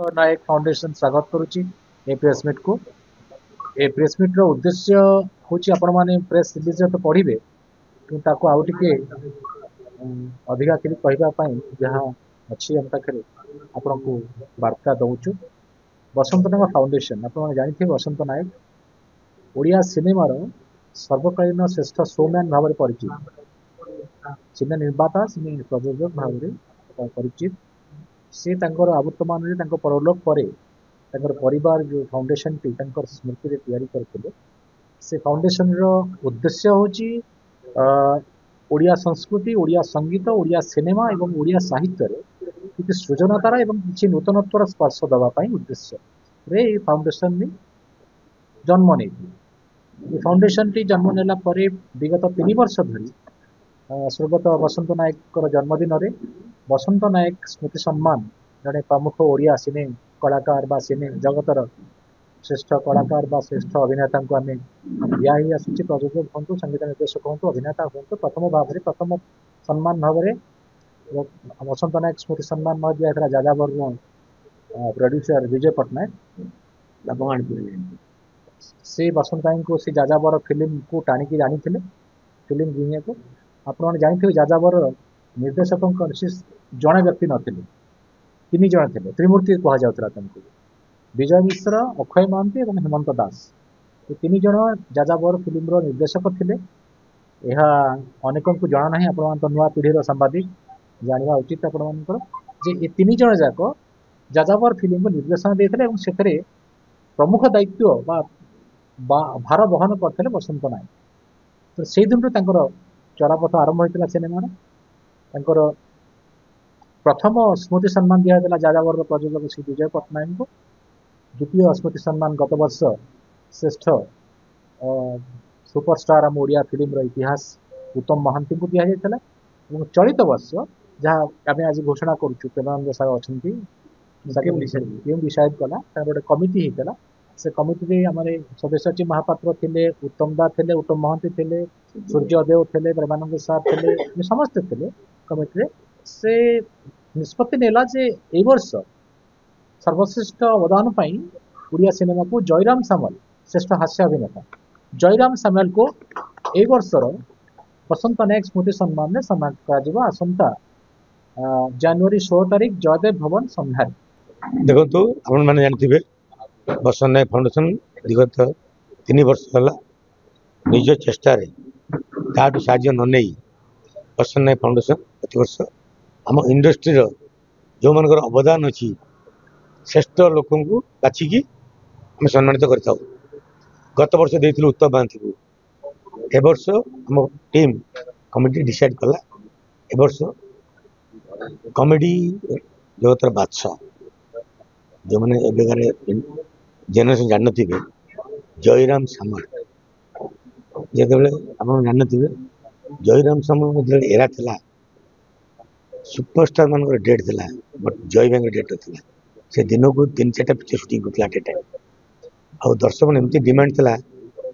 नायक foundation स्वागत करुच्ची ए press meet को ए press meet रो उद्देश्य हूँ आपण मैंने प्रेस रिलीज तो पढ़े कि आउ टे अधिका कि कहवाई जहाँ अच्छी आम पाखे आपण को वार्ता दौचु बसंत नायक फाउंडेशन आपने जानते बसंत नायक ओडिया सिनेमार सर्वकालीन श्रेष्ठ शोमैन भाव में परिचित सिने निर्माता सिने प्रयोजक भाव में परिचित सी आवर्तमान परलोक पर परिवार जो फाउंडेशन टी स्मृति रे तैयारी करथिले से फाउंडेशन रो उद्देश्य होची ओडिया संस्कृति ओडिया संगीत ओडिया सिनेमा एवं ओडिया साहित्य रे किछि सृजनतार एवं किछि नूतनत्वर स्पर्श दवा पई उद्देश्य रे फाउंडेशन ने जन्म नहीं फाउंडेशन टी जन्म नेला परे विगत 3 वर्ष धरी स्वर्गत बसंत नायक जन्मदिन रे बसंत नायक स्मृति सम्मान जड़े प्रमुख ओडिया सिने कलाकार बा सिने जगतर श्रेष्ठ कलाकार बा श्रेष्ठ अभिनेता को आम दिया ही आसूँ प्रयोजक हूँ संगीत निर्देशक हूँ अभिनेता हूँ प्रथम भाव में प्रथम सम्मान भाव में बसंत नायक स्मृति सम्मान न दिया जाजाबर प्रोड्यूसर विजय पट्टनायक से बसंत नायक को से जाजाबर फिल्म को टाणिकी जानी फिल्म दुनिया को आपने जानते जाजाबर निर्देशक जड़े व्यक्ति नथिले 3 जन थे त्रिमूर्ति कहुला विजय मिश्र अक्षय महांती और हेमंत दास ये 3 जन जाजाबर फिल्म निर्देशक थे यह अनेक को जना ना आप नुआ पीढ़ी सांबादिक जानवा उचित आपर जे ये 3 जन जाक जाजाबर फिल्म को निर्देशन देते से प्रमुख दायित्व भार बहन करते बसंत नायक तो से दिन चलापथ आरंभ होता सिनेमार प्रथम स्मृति सम्मान दिया जाजाबर प्रयोजक श्री विजय पट्टनायक को द्वितीय स्मृति सम्मान गत वर्ष श्रेष्ठ सुपरस्टार आम ओडिया फिल्म इतिहास उत्तम महांती को दि जाता चलित वर्ष जहाँ आम आज घोषणा करुचु प्रेमानंद सार अच्छा डिसाइड कला गोटे कमिटी होता से कमिटी आम सब्यसाची महापात्र थे उत्तम दा थे उत्तम महांती थे सूर्यदेव थे प्रेमानंद सार थे समस्ते थे कमिटी से निष्पत्ति नेला जे ए वर्ष सर्वश्रेष्ठ अवदान पाई ओडिया सिनेमा को जयराम सामल श्रेष्ठ हास्य अभिनेता जयराम सामल को ए वर्षर बसंत नायक स्मृति सम्मान में सम्मान करा आसंता जनवरी 16 तारीख जयदेव भवन संहार देखो आपण मैंने जानते बसंत नायक फाउंडेशन विगत 3 वर्ष है निज चेष्टा साहय न नहीं बसंत नायक फाउंडेशन प्रति वर्ष आम इंडस्ट्री जो मान अवदान अच्छी श्रेष्ठ लोक को बाछिकी आम सम्मानित कर गत वर्ष देथिलु उत्तम महांती को ए वर्ष आम टीम कमिटी डिसाइड कला ए वर्ष कॉमेडी जगतर बादशाह जो मैंने एबेकार जेनेरेशन जान थे जयराम सामल जिते आप जान थे जयराम सामल जो एरा था सुपरस्टार मान डेट था बट जय भाई डेट था से दिन को 3-4 पिक्चर सुटिंग करता एट ए टाइम आ दर्शक मैंने एमती डिमांड था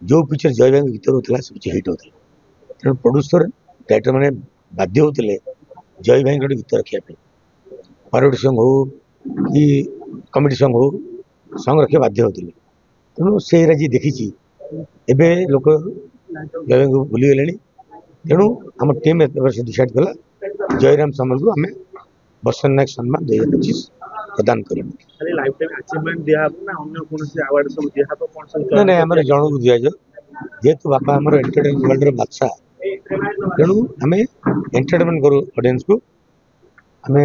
जो पिक्चर जय भाई गीत रोला से पिक्चर हिट होता तेणु प्रोड्यूसर डायरेक्टर मैंने बाध्य होते जय भाई गोटे गीत रखापी पारोडी सॉन्ग हो कि कमेडी सॉन्ग हो सॉन्ग रखा बाध्य होते तेणु से जी देखी एवं लोक जय भाई को भूलीगले तेणु आम टीम डिसाइड कला जयराम सामल को आम बसंत नायक सम्मान 2025 प्रदान कर जन को दि जाए जेहेतु बापा आम एंटरटेनमेंट वर्ल्ड बादशाह तेणु आम एंटरटेनमेंट करूँ ऑडियंस को आम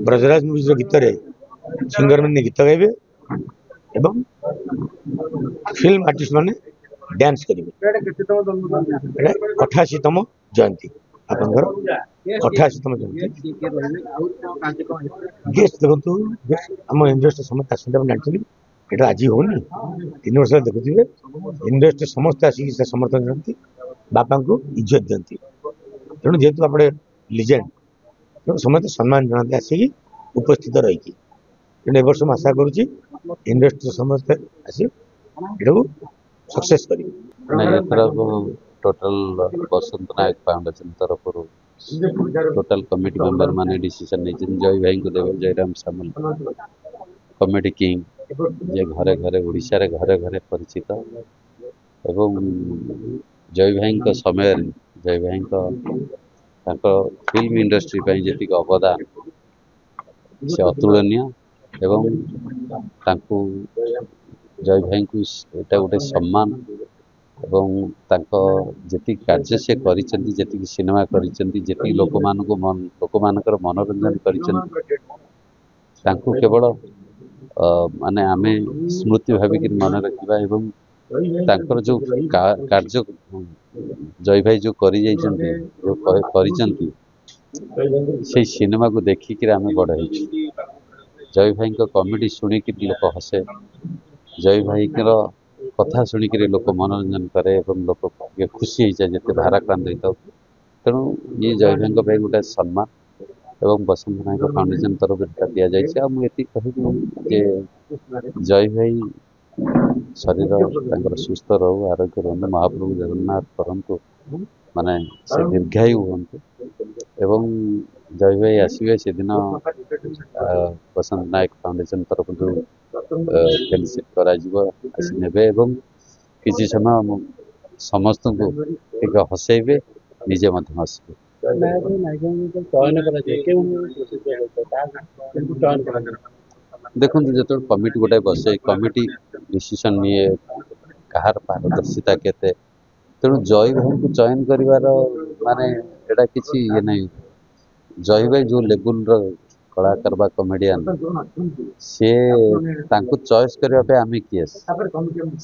ब्रजराज मूवीज गीत सिंगर मैंने गीत गाइबे एवं फिल्म आर्टिस्ट मैंने डांस करेंगे 88तम जयंती आपंकर 88तम जयंती गेस्ट देखो आम इंडस्ट्री समस्त आसते जानते ये आज होनी 3 वर्ष देखुए इंडस्ट्री समस्त आसिक समर्थन करती बापा को इज्जत दिखती तेणु जेहेतु आप लिजेंड तेणु समस्त सम्मान जनाते आसिक उपस्थित रही तेणु ए वर्ष आशा करुच्ची इंडस्ट्री समस्त आस सक्सेस करेंगे टोटल बसंत नायक फाउंडेशन तरफ टोटल कमिटी मेंबर माने डिसीजन नहीं जय भाई को देवे जयराम सामल कमेडी किंग जे घरे घरे ओडिशा रे घरे घरे परिचित एवं जय भाई समय जय भाई फिल्म इंडस्ट्री जी अवदान से अतुलनीय एवं तांको जय भाई को एटा गोटे सम्मान एवं तांको जेति कार्य से करिसेंती जेति सिनेमा करिसेंती जेति लोक मानकर मनोरंजन करिसेंती तांको केवल माने आमे स्मृति भाविक मन रखिबा एवं तांकर जो कार्य जय भाई जो करि जाइछंती जो करिसेंती से सिनेमा को देखिक आमे बड़ होइछु जय भाई कॉमेडी शुणिक लोक हसे जय भाई कथा शुणिक लोक मनोरंजन करे एवं लोक खुशी हो जाए जिते भाराक्रांत होता तेणु ये जय भाई गोटे सम्मान एवं बसंत नायक फाउंडेशन तरफ दि जाए मुझे कहबी जय भाई शरीर सुस्थ रहू आरोग्य रहा महाप्रभु जगन्नाथ करंतु माने से दीर्घायु हूँ एवं जय भाई आसवे से दिन बसंत नायक फाउंडेशन तरफ जो फेलोशिप करे किसी समय समस्त को एक हसैबे निजे हसबे देखो जो कमिटी गोटे बसे कमिटी डिसीजन निये कहार पारदर्शिता केते तेणु जय भाई को चयन करिवार माने एटा किछि ये नहीं जय भाई जो लेवल रो कलाकार बा कॉमेडियन से तांको चॉइस करबा पे आमे किएस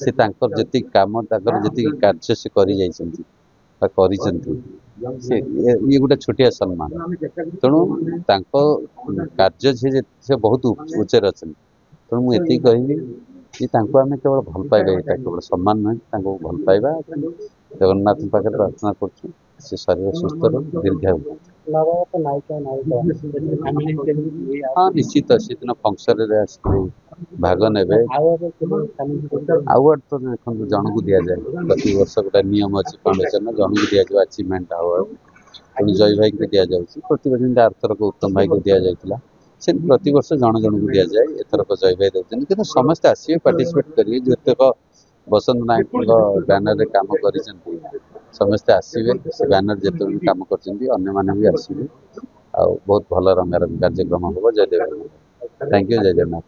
से तांकर जति काम तांकर जति कार्य से करि जाइछंती बा करिछंती से ये गोटे छोटिया सम्मान तेणु तांको कार्य से बहुत उच्चर अछन तेणु मु एति कहबी कि तांको आमे केवल भल पाइबा एटा केवल सम्मान नहीं तांको भल पाइबा जगन्नाथ पाखे प्रार्थना करछु से शरीर सुस्थ रहो दीर्घायु हाँ निश्चित से दिन फंक्शन भाग ने आवार्ड तो देखो जन को दि जाए प्रति वर्ष गोटे नियम अच्छी फाउंडेशन जन को दि जाए अचिवमेंट आवार्ड पुणी जय भाई को दि जाए प्रति वर्ष आरथरक उत्तम भाई को दि जाता से प्रति वर्ष जन जन को दि जाए एथरक जय भाई देते कि समस्त आसवे पार्टिसिपेट करेंगे जो बसंत नायक बैनर रे काम कर समस्ते आसवे से बैनर जिते भी काम कर भी आसवे आ बहुत भल रंगारंग कार्यक्रम हम जयदेव थैंक यू जय जगन्नाथ।